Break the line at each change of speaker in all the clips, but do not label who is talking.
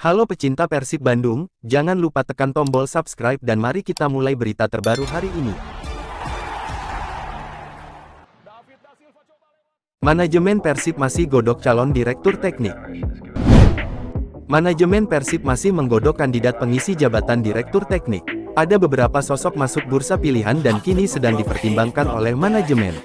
Halo pecinta Persib Bandung, jangan lupa tekan tombol subscribe dan mari kita mulai berita terbaru hari ini. Manajemen Persib masih godok calon direktur teknik. Manajemen Persib masih menggodok kandidat pengisi jabatan direktur teknik. Ada beberapa sosok masuk bursa pilihan dan kini sedang dipertimbangkan oleh manajemen.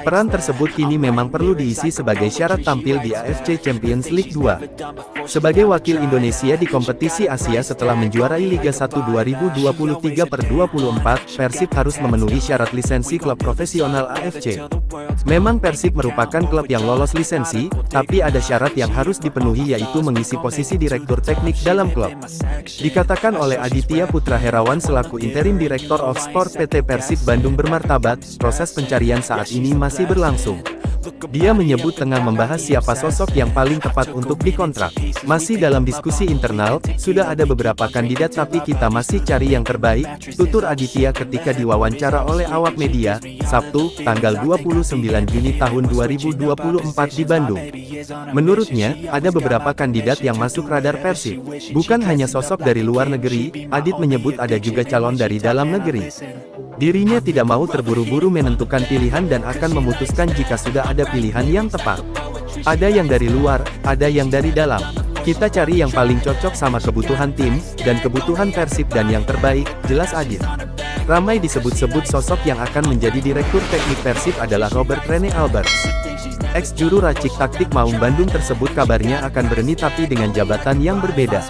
Peran tersebut kini memang perlu diisi sebagai syarat tampil di AFC Champions League 2. Sebagai wakil Indonesia di kompetisi Asia setelah menjuarai Liga 1 2023/24, Persib harus memenuhi syarat lisensi klub profesional AFC. Memang Persib merupakan klub yang lolos lisensi, tapi ada syarat yang harus dipenuhi yaitu mengisi posisi direktur teknik dalam klub. Dikatakan oleh Aditya Putra Herawan selaku Interim Director of Sport PT Persib Bandung bermartabat, proses pencarian saat ini masih berlangsung. Dia menyebut tengah membahas siapa sosok yang paling tepat untuk dikontrak. Masih dalam diskusi internal, sudah ada beberapa kandidat tapi kita masih cari yang terbaik, tutur Aditya ketika diwawancara oleh awak media, Sabtu, tanggal 29 Juni tahun 2024 di Bandung. Menurutnya, ada beberapa kandidat yang masuk radar Persib. Bukan hanya sosok dari luar negeri, Adit menyebut ada juga calon dari dalam negeri. Dirinya tidak mau terburu-buru menentukan pilihan dan akan memutuskan jika sudah ada pilihan yang tepat. Ada yang dari luar, ada yang dari dalam. Kita cari yang paling cocok sama kebutuhan tim, dan kebutuhan Persib dan yang terbaik, jelas Adit. Ramai disebut-sebut sosok yang akan menjadi direktur teknik Persib adalah Robert Rene Alberts. Ex-juru racik taktik Maung Bandung tersebut kabarnya akan berhenti tapi dengan jabatan yang berbeda.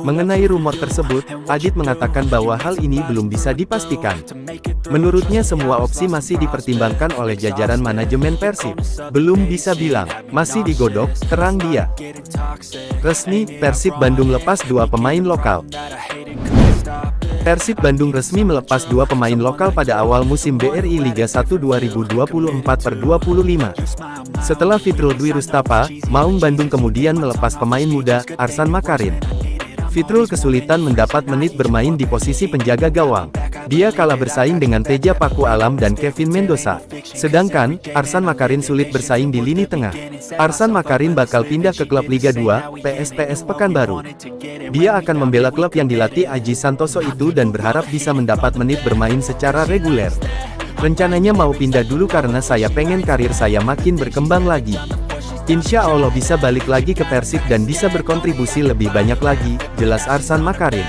Mengenai rumor tersebut, Adit mengatakan bahwa hal ini belum bisa dipastikan. Menurutnya semua opsi masih dipertimbangkan oleh jajaran manajemen Persib. Belum bisa bilang, masih digodok, terang dia. Resmi, Persib Bandung lepas 2 pemain lokal. Persib Bandung resmi melepas 2 pemain lokal pada awal musim BRI Liga 1 2024/25. Setelah Fitrul Dwi Rustapa, Maung Bandung kemudian melepas pemain muda, Arsan Makarin. Fitrul kesulitan mendapat menit bermain di posisi penjaga gawang. Dia kalah bersaing dengan Teja Paku Alam dan Kevin Mendoza. Sedangkan, Arsan Makarin sulit bersaing di lini tengah. Arsan Makarin bakal pindah ke klub Liga 2, PSPS Pekanbaru. Dia akan membela klub yang dilatih Aji Santoso itu dan berharap bisa mendapat menit bermain secara reguler. Rencananya mau pindah dulu karena saya pengen karir saya makin berkembang lagi. Insya Allah bisa balik lagi ke Persib dan bisa berkontribusi lebih banyak lagi, jelas Arsan Makarin.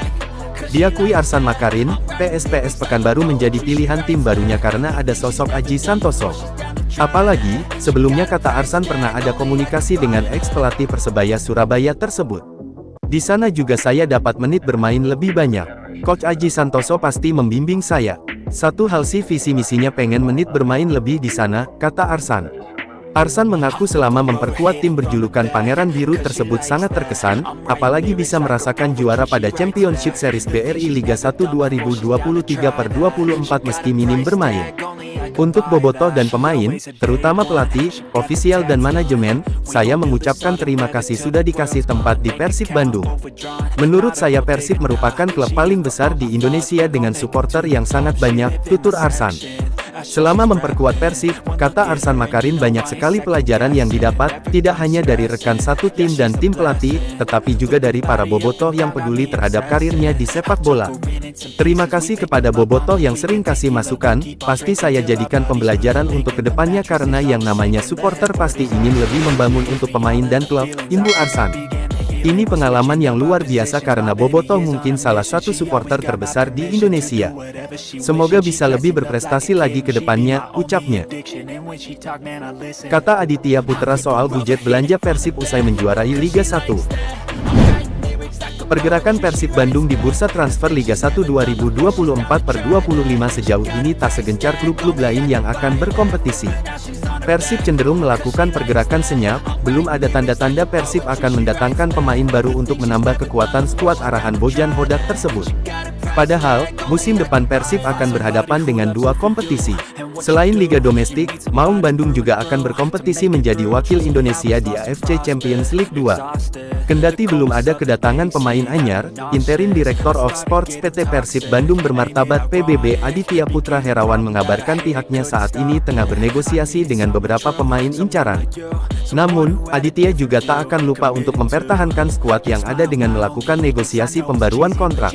Diakui Arsan Makarin, PSPS Pekanbaru menjadi pilihan tim barunya karena ada sosok Aji Santoso. Apalagi, sebelumnya kata Arsan pernah ada komunikasi dengan ex-pelatih Persebaya Surabaya tersebut. Di sana juga saya dapat menit bermain lebih banyak. Coach Aji Santoso pasti membimbing saya. Satu hal sih visi misinya pengen menit bermain lebih di sana, kata Arsan. Arsan mengaku selama memperkuat tim berjulukan Pangeran Biru tersebut sangat terkesan, apalagi bisa merasakan juara pada Championship Series BRI Liga 1 2023/24 meski minim bermain. Untuk bobotoh dan pemain, terutama pelatih, ofisial dan manajemen, saya mengucapkan terima kasih sudah dikasih tempat di Persib Bandung. Menurut saya Persib merupakan klub paling besar di Indonesia dengan supporter yang sangat banyak, tutur Arsan. Selama memperkuat Persib, kata Arsan Makarin banyak sekali pelajaran yang didapat, tidak hanya dari rekan satu tim dan tim pelatih, tetapi juga dari para bobotoh yang peduli terhadap karirnya di sepak bola. Terima kasih kepada bobotoh yang sering kasih masukan, pasti saya jadikan pembelajaran untuk kedepannya karena yang namanya supporter pasti ingin lebih membangun untuk pemain dan klub, imbu Arsan. Ini pengalaman yang luar biasa karena bobotoh mungkin salah satu supporter terbesar di Indonesia. Semoga bisa lebih berprestasi lagi ke depannya, ucapnya. Kata Aditya Putra soal budget belanja Persib usai menjuarai Liga 1. Pergerakan Persib Bandung di bursa transfer Liga 1 2024/25 sejauh ini tak segencar klub-klub lain yang akan berkompetisi. Persib cenderung melakukan pergerakan senyap, belum ada tanda-tanda Persib akan mendatangkan pemain baru untuk menambah kekuatan skuad arahan Bojan Hodak tersebut. Padahal, musim depan Persib akan berhadapan dengan 2 kompetisi. Selain Liga Domestik, Maung Bandung juga akan berkompetisi menjadi wakil Indonesia di AFC Champions League 2. Kendati belum ada kedatangan pemain anyar, Interim Director of Sports PT Persib Bandung Bermartabat PBB Aditya Putra Herawan mengabarkan pihaknya saat ini tengah bernegosiasi dengan beberapa pemain incaran. Namun, Aditya juga tak akan lupa untuk mempertahankan skuad yang ada dengan melakukan negosiasi pembaruan kontrak.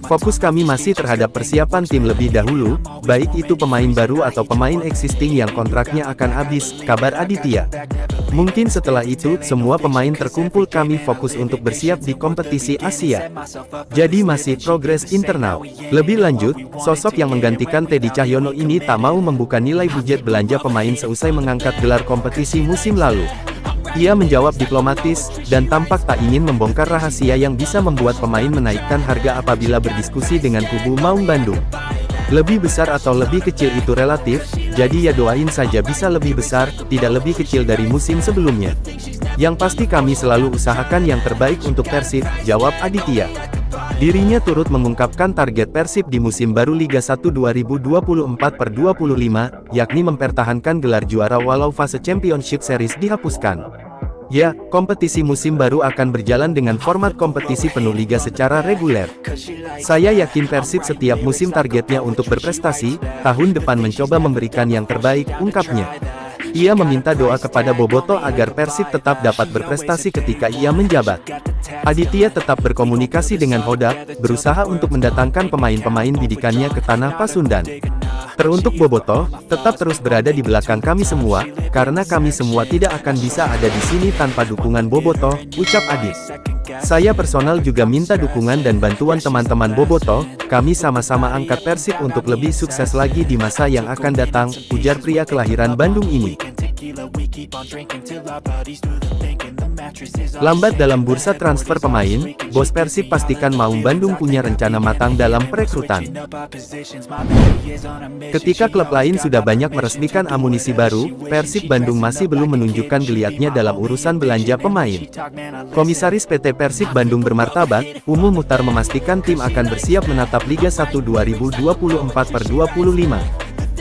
Fokus kami masih terhadap persiapan tim lebih dahulu, baik itu pemain baru atau pemain existing yang kontraknya akan habis, kabar Aditya. Mungkin setelah itu, semua pemain terkumpul kami fokus untuk bersiap di kompetisi Asia. Jadi masih progres internal. Lebih lanjut, sosok yang menggantikan Teddy Cahyono ini tak mau membuka nilai budget belanja pemain seusai mengangkat gelar kompetisi musim lalu. Ia menjawab diplomatis, dan tampak tak ingin membongkar rahasia yang bisa membuat pemain menaikkan harga apabila berdiskusi dengan kubu Maung Bandung. Lebih besar atau lebih kecil itu relatif, jadi ya doain saja bisa lebih besar, tidak lebih kecil dari musim sebelumnya. Yang pasti kami selalu usahakan yang terbaik untuk Persib, jawab Aditya. Dirinya turut mengungkapkan target Persib di musim baru Liga 1 2024/25, yakni mempertahankan gelar juara walau fase Championship Series dihapuskan. Ya, kompetisi musim baru akan berjalan dengan format kompetisi penuh liga secara reguler. Saya yakin Persib setiap musim targetnya untuk berprestasi, tahun depan mencoba memberikan yang terbaik, ungkapnya. Ia meminta doa kepada Boboto agar Persib tetap dapat berprestasi ketika ia menjabat. Aditya tetap berkomunikasi dengan Hodak, berusaha untuk mendatangkan pemain-pemain bidikannya ke tanah Pasundan. Teruntuk Boboto, tetap terus berada di belakang kami semua, karena kami semua tidak akan bisa ada di sini tanpa dukungan Boboto, ucap Adit. Saya personal juga minta dukungan dan bantuan teman-teman Boboto, kami sama-sama angkat Persib untuk lebih sukses lagi di masa yang akan datang, ujar pria kelahiran Bandung ini. Lambat dalam bursa transfer pemain, bos Persib pastikan Maung Bandung punya rencana matang dalam perekrutan. Ketika klub lain sudah banyak meresmikan amunisi baru, Persib Bandung masih belum menunjukkan geliatnya dalam urusan belanja pemain. Komisaris PT Persib Bandung Bermartabat, Umu Muhtar memastikan tim akan bersiap menatap Liga 1 2024/25.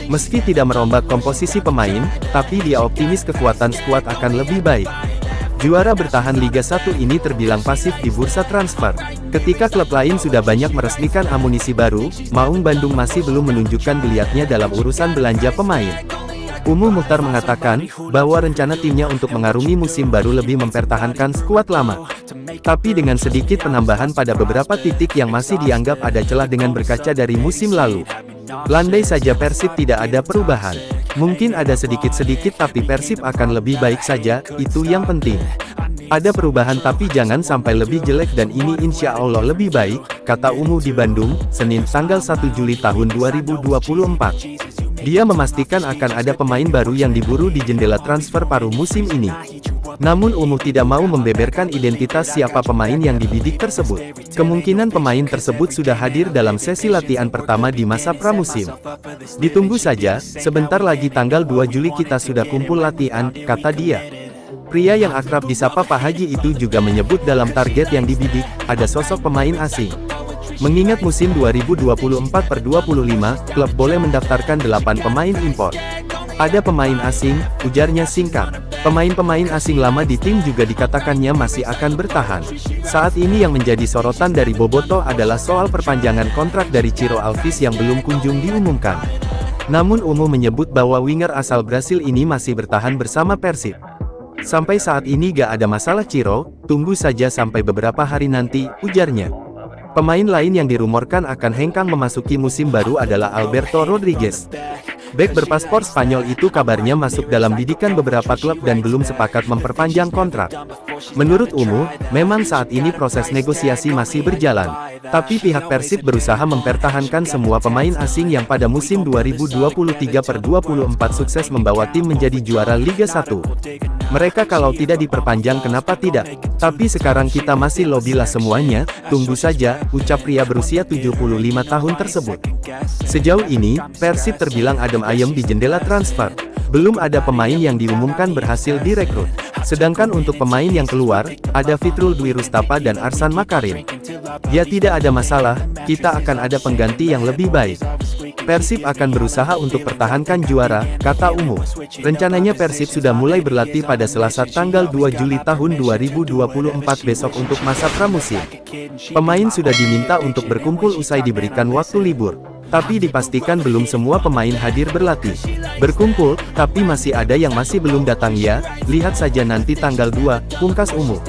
Meski tidak merombak komposisi pemain, tapi dia optimis kekuatan skuad akan lebih baik. Juara bertahan Liga 1 ini terbilang pasif di bursa transfer. Ketika klub lain sudah banyak meresmikan amunisi baru, Maung Bandung masih belum menunjukkan geliatnya dalam urusan belanja pemain. Umu Muhtar mengatakan, bahwa rencana timnya untuk mengarungi musim baru lebih mempertahankan skuad lama. Tapi dengan sedikit penambahan pada beberapa titik yang masih dianggap ada celah dengan berkaca dari musim lalu. Landai saja Persib tidak ada perubahan. Mungkin ada sedikit-sedikit tapi Persib akan lebih baik saja, itu yang penting. Ada perubahan tapi jangan sampai lebih jelek dan ini insya Allah lebih baik, kata Umu di Bandung, Senin tanggal 1 Juli tahun 2024. Dia memastikan akan ada pemain baru yang diburu di jendela transfer paruh musim ini. Namun Umu tidak mau membeberkan identitas siapa pemain yang dibidik tersebut. Kemungkinan pemain tersebut sudah hadir dalam sesi latihan pertama di masa pramusim. Ditunggu saja, sebentar lagi tanggal 2 Juli kita sudah kumpul latihan, kata dia. Pria yang akrab disapa Pak Haji itu juga menyebut dalam target yang dibidik, ada sosok pemain asing. Mengingat musim 2024/25, klub boleh mendaftarkan 8 pemain impor. Ada pemain asing, ujarnya singkat. Pemain-pemain asing lama di tim juga dikatakannya masih akan bertahan. Saat ini yang menjadi sorotan dari Boboto adalah soal perpanjangan kontrak dari Ciro Alves yang belum kunjung diumumkan. Namun Umu menyebut bahwa winger asal Brasil ini masih bertahan bersama Persib. Sampai saat ini gak ada masalah Ciro, tunggu saja sampai beberapa hari nanti, ujarnya. Pemain lain yang dirumorkan akan hengkang memasuki musim baru adalah Alberto Rodriguez. Bek berpaspor Spanyol itu kabarnya masuk dalam bidikan beberapa klub dan belum sepakat memperpanjang kontrak. Menurut Umu, memang saat ini proses negosiasi masih berjalan. Tapi pihak Persib berusaha mempertahankan semua pemain asing yang pada musim 2023/24 sukses membawa tim menjadi juara Liga 1. Mereka kalau tidak diperpanjang kenapa tidak? Tapi sekarang kita masih lobbylah semuanya, tunggu saja, ucap pria berusia 75 tahun tersebut. Sejauh ini, Persib terbilang adem ayem di jendela transfer. Belum ada pemain yang diumumkan berhasil direkrut. Sedangkan untuk pemain yang keluar, ada Fitrul Dwi Rustapa dan Arsan Makarim. Ya tidak ada masalah, kita akan ada pengganti yang lebih baik. Persib akan berusaha untuk pertahankan juara, kata Umu. Rencananya Persib sudah mulai berlatih pada Selasa tanggal 2 Juli tahun 2024 besok untuk masa pramusim. Pemain sudah diminta untuk berkumpul usai diberikan waktu libur. Tapi dipastikan belum semua pemain hadir berlatih. Berkumpul, tapi masih ada yang masih belum datang ya, lihat saja nanti tanggal 2, pungkas Umu.